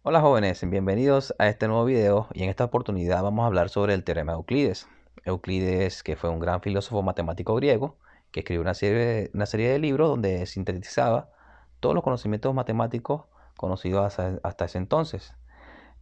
Hola jóvenes, bienvenidos a este nuevo video y en esta oportunidad vamos a hablar sobre el teorema de Euclides. Euclides, que fue un gran filósofo matemático griego, que escribió una serie de libros donde sintetizaba todos los conocimientos matemáticos conocidos hasta ese entonces.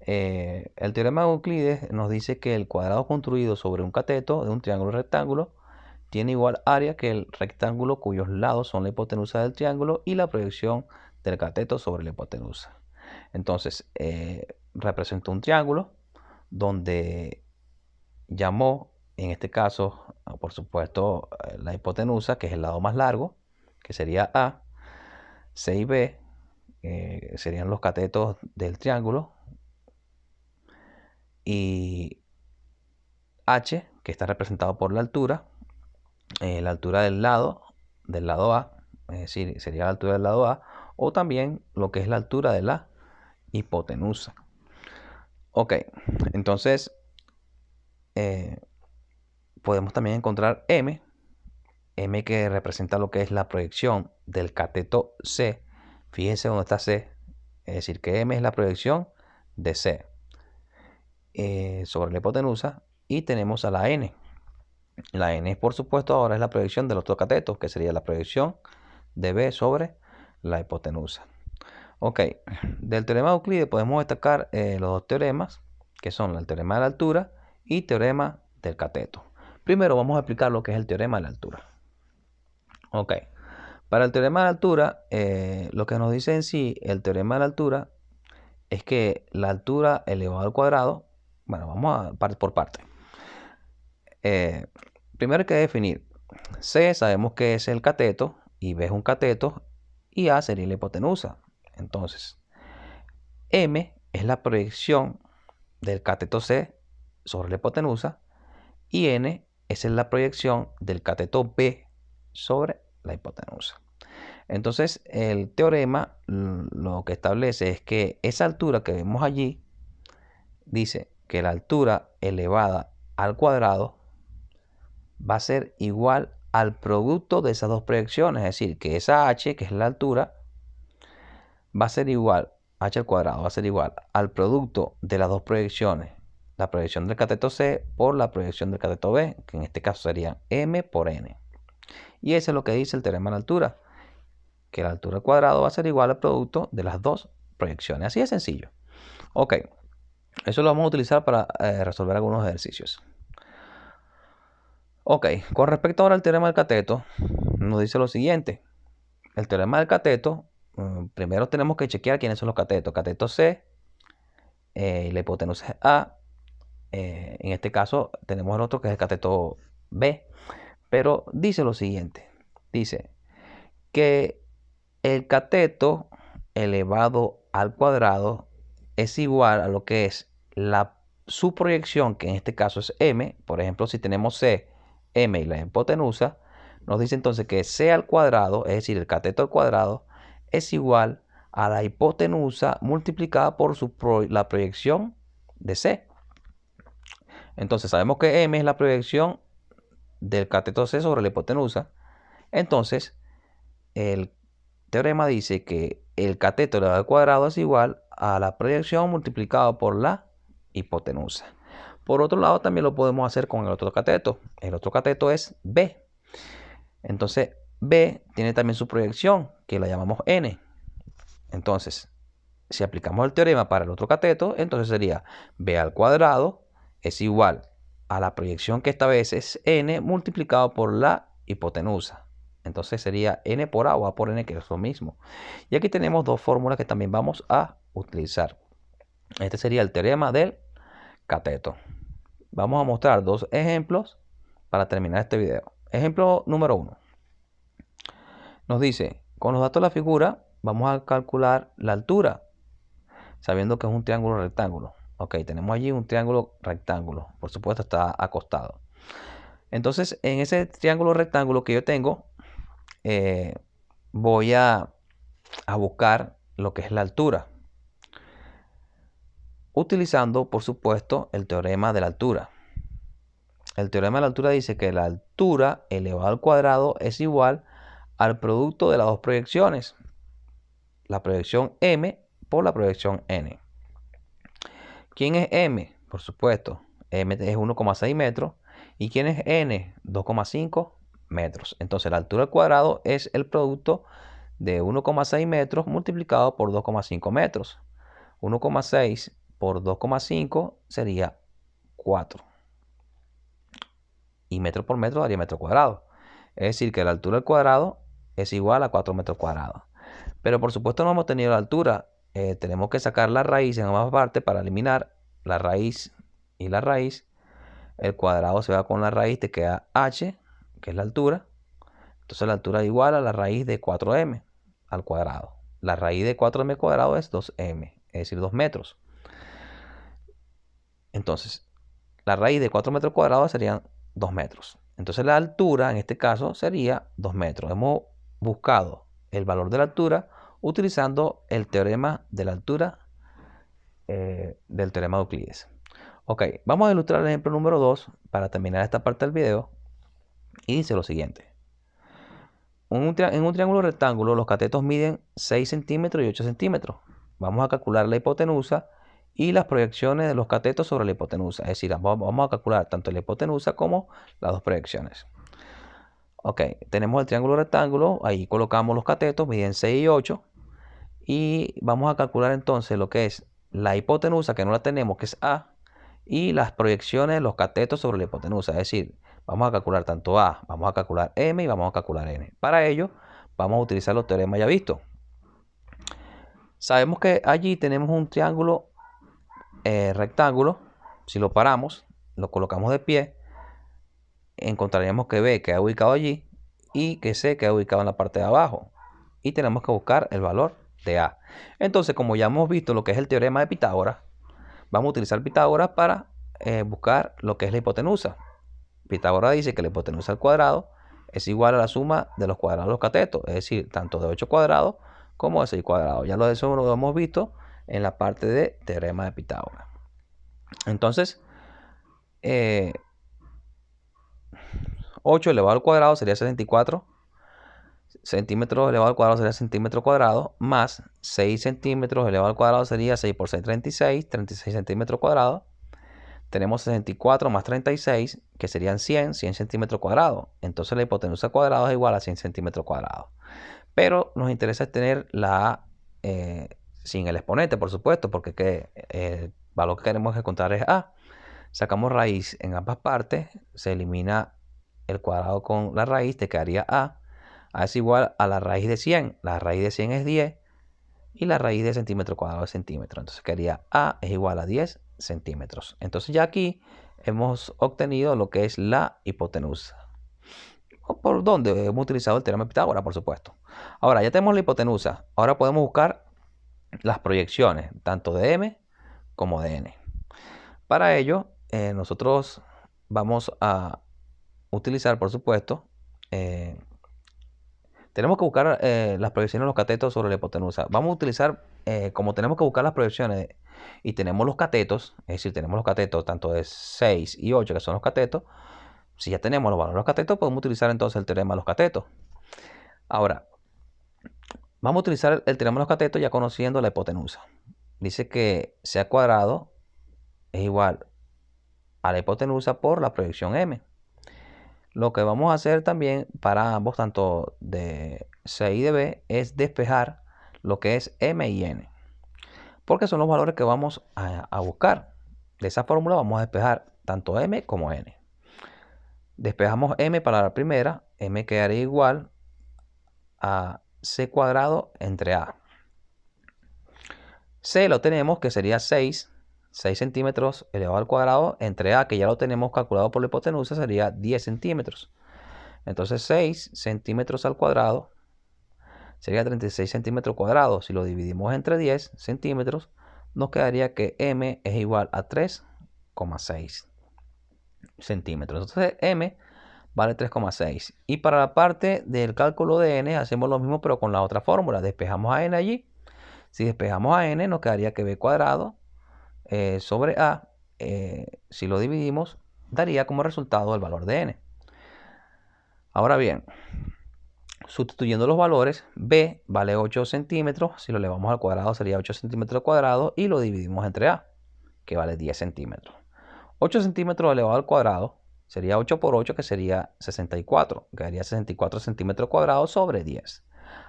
El teorema de Euclides nos dice que el cuadrado construido sobre un cateto de un triángulo rectángulo tiene igual área que el rectángulo cuyos lados son la hipotenusa del triángulo y la proyección del cateto sobre la hipotenusa. Entonces, representa un triángulo donde llamó, en este caso, por supuesto, la hipotenusa, que es el lado más largo, que sería A, C y B, serían los catetos del triángulo, y H, que está representado por la altura del lado A, es decir, sería la altura del lado A, o también lo que es la altura de la hipotenusa. Ok, entonces eh, podemos también encontrar M que representa lo que es la proyección del cateto C. Fíjense dónde está C, es decir, que M es la proyección de C sobre la hipotenusa, y tenemos a la N. La N, por supuesto, ahora es la proyección del otro cateto, que sería la proyección de B sobre la hipotenusa. Ok, del teorema de Euclides podemos destacar los dos teoremas, que son el teorema de la altura y teorema del cateto. Primero vamos a explicar lo que es el teorema de la altura. Ok, para el teorema de la altura, lo que nos dice en sí el teorema de la altura es que la altura elevado al cuadrado, bueno, vamos a parte por parte. Primero hay que definir, C sabemos que es el cateto, y B es un cateto, y A sería la hipotenusa. Entonces, M es la proyección del cateto C sobre la hipotenusa, y N es la proyección del cateto B sobre la hipotenusa. Entonces, el teorema lo que establece es que esa altura que vemos allí dice que la altura elevada al cuadrado va a ser igual al producto de esas dos proyecciones, es decir, que esa h, que es la altura, va a ser igual, h al cuadrado va a ser igual al producto de las dos proyecciones, la proyección del cateto C por la proyección del cateto B, que en este caso sería m por n. Y eso es lo que dice el teorema de la altura, que la altura al cuadrado va a ser igual al producto de las dos proyecciones. Así de sencillo. Ok, eso lo vamos a utilizar para resolver algunos ejercicios. Ok, con respecto ahora al teorema del cateto, nos dice lo siguiente. El teorema del cateto, primero tenemos que chequear quiénes son los catetos. Cateto C, la hipotenusa es A. En este caso tenemos el otro que es el cateto B. Pero dice lo siguiente. Dice que el cateto elevado al cuadrado es igual a lo que es su proyección, que en este caso es m. Por ejemplo, si tenemos C, m y la hipotenusa, nos dice entonces que C al cuadrado, es decir, el cateto al cuadrado, es igual a la hipotenusa multiplicada por la proyección de C. Entonces sabemos que m es la proyección del cateto C sobre la hipotenusa. Entonces, el teorema dice que el cateto elevado al cuadrado es igual a la proyección multiplicado por la hipotenusa. Por otro lado, también lo podemos hacer con el otro cateto. El otro cateto es B. Entonces, B tiene también su proyección, que la llamamos N. Entonces, si aplicamos el teorema para el otro cateto, entonces sería B al cuadrado es igual a la proyección, que esta vez es N, multiplicado por la hipotenusa. Entonces sería N por A o A por N, que es lo mismo. Y aquí tenemos dos fórmulas que también vamos a utilizar. Este sería el teorema del cateto. Vamos a mostrar dos ejemplos para terminar este video. Ejemplo número 1. Nos dice, con los datos de la figura, vamos a calcular la altura, sabiendo que es un triángulo rectángulo. Ok, tenemos allí un triángulo rectángulo. Por supuesto está acostado. Entonces, en ese triángulo rectángulo que yo tengo, voy a buscar lo que es la altura, utilizando, por supuesto, el teorema de la altura. El teorema de la altura dice que la altura elevado al cuadrado es igual al producto de las dos proyecciones, la proyección m por la proyección n. ¿Quién es m? Por supuesto, m es 1,6 metros. ¿Y quién es n? 2,5 metros. Entonces la altura al cuadrado es el producto de 1,6 metros multiplicado por 2,5 metros. 1,6 por 2,5 sería 4. Y metro por metro daría metro cuadrado. Es decir, que la altura al cuadrado es igual a 4 metros cuadrados. Pero por supuesto no hemos tenido la altura. Tenemos que sacar la raíz en ambas partes para eliminar la raíz y la raíz. El cuadrado se va con la raíz, te queda h, que es la altura. Entonces la altura es igual a la raíz de 4m al cuadrado. La raíz de 4m cuadrado es 2m, es decir, 2 metros. Entonces, la raíz de 4 metros cuadrados serían 2 metros. Entonces la altura en este caso sería 2 metros. Hemos buscado el valor de la altura utilizando el teorema de la altura del teorema de Euclides. Ok, vamos a ilustrar el ejemplo número 2 para terminar esta parte del video. Y dice lo siguiente. En un triángulo rectángulo los catetos miden 6 centímetros y 8 centímetros. Vamos a calcular la hipotenusa y las proyecciones de los catetos sobre la hipotenusa. Es decir, vamos a calcular tanto la hipotenusa como las dos proyecciones. Ok, tenemos el triángulo rectángulo, ahí colocamos los catetos, miden 6 y 8. Y vamos a calcular entonces lo que es la hipotenusa, que no la tenemos, que es A, y las proyecciones de los catetos sobre la hipotenusa. Es decir, vamos a calcular tanto A, vamos a calcular M y vamos a calcular N. Para ello, vamos a utilizar los teoremas ya vistos. Sabemos que allí tenemos un triángulo rectángulo. Si lo paramos, lo colocamos de pie, encontraríamos que B queda ubicado allí y que C queda ubicado en la parte de abajo. Y tenemos que buscar el valor de A. Entonces, como ya hemos visto lo que es el teorema de Pitágoras, vamos a utilizar Pitágoras para buscar lo que es la hipotenusa. Pitágoras dice que la hipotenusa al cuadrado es igual a la suma de los cuadrados de los catetos, es decir, tanto de 8 cuadrados como de 6 cuadrados. Ya eso lo hemos visto en la parte de teorema de Pitágoras. Entonces, 8 elevado al cuadrado sería 64 centímetros elevado al cuadrado sería centímetro cuadrado, más 6 centímetros elevado al cuadrado sería 6 por 6, 36 centímetros cuadrados. Tenemos 64 más 36, que serían 100 centímetros cuadrados. Entonces la hipotenusa cuadrada es igual a 100 centímetros cuadrados. Pero nos interesa tener la A sin el exponente, por supuesto, porque el valor que queremos encontrar es A. Sacamos raíz en ambas partes, se elimina el cuadrado con la raíz, te quedaría A. A es igual a la raíz de 100. La raíz de 100 es 10 y la raíz de centímetro cuadrado es centímetro. Entonces quedaría A es igual a 10 centímetros. Entonces ya aquí hemos obtenido lo que es la hipotenusa. ¿Por dónde? Hemos utilizado el teorema de Pitágoras, por supuesto. Ahora ya tenemos la hipotenusa. Ahora podemos buscar las proyecciones, tanto de M como de N. Para ello, nosotros vamos a utilizar, por supuesto, tenemos que buscar las proyecciones de los catetos sobre la hipotenusa. Vamos a utilizar, como tenemos que buscar las proyecciones y tenemos los catetos, es decir, tenemos los catetos tanto de 6 y 8, que son los catetos. Si ya tenemos los valores de los catetos, podemos utilizar entonces el teorema de los catetos. Ahora, vamos a utilizar el teorema de los catetos ya conociendo la hipotenusa. Dice que C al cuadrado es igual a la hipotenusa por la proyección M. Lo que vamos a hacer también para ambos, tanto de C y de B, es despejar lo que es M y N, porque son los valores que vamos a buscar. De esa fórmula vamos a despejar tanto M como N. Despejamos M para la primera, M quedaría igual a C cuadrado entre A. C lo tenemos que sería 6 centímetros elevado al cuadrado entre A, que ya lo tenemos calculado por la hipotenusa, sería 10 centímetros. Entonces 6 centímetros al cuadrado sería 36 centímetros cuadrados. Si lo dividimos entre 10 centímetros, nos quedaría que M es igual a 3,6 centímetros. Entonces M vale 3,6. Y para la parte del cálculo de N hacemos lo mismo pero con la otra fórmula. Despejamos a N allí. Si despejamos a N nos quedaría que B cuadrado sobre A, si lo dividimos, daría como resultado el valor de N. Ahora bien, sustituyendo los valores, B vale 8 centímetros, si lo elevamos al cuadrado sería 8 centímetros cuadrados y lo dividimos entre A. que vale 10 centímetros. 8 centímetros elevado al cuadrado sería 8 por 8, que sería 64. Quedaría 64 centímetros cuadrados sobre 10.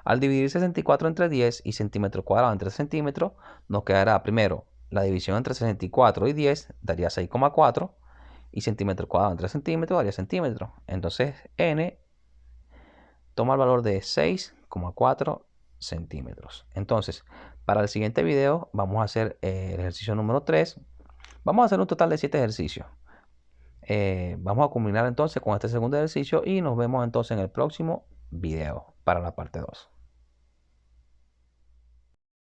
Al dividir 64 entre 10 y centímetro cuadrado entre centímetros, nos quedará primero la división entre 64 y 10, daría 6,4. Y centímetro cuadrado entre centímetros daría centímetros. Entonces n toma el valor de 6,4 centímetros. Entonces, para el siguiente video vamos a hacer el ejercicio número 3. Vamos a hacer un total de 7 ejercicios. Vamos a culminar entonces con este segundo ejercicio y nos vemos entonces en el próximo video para la parte 2.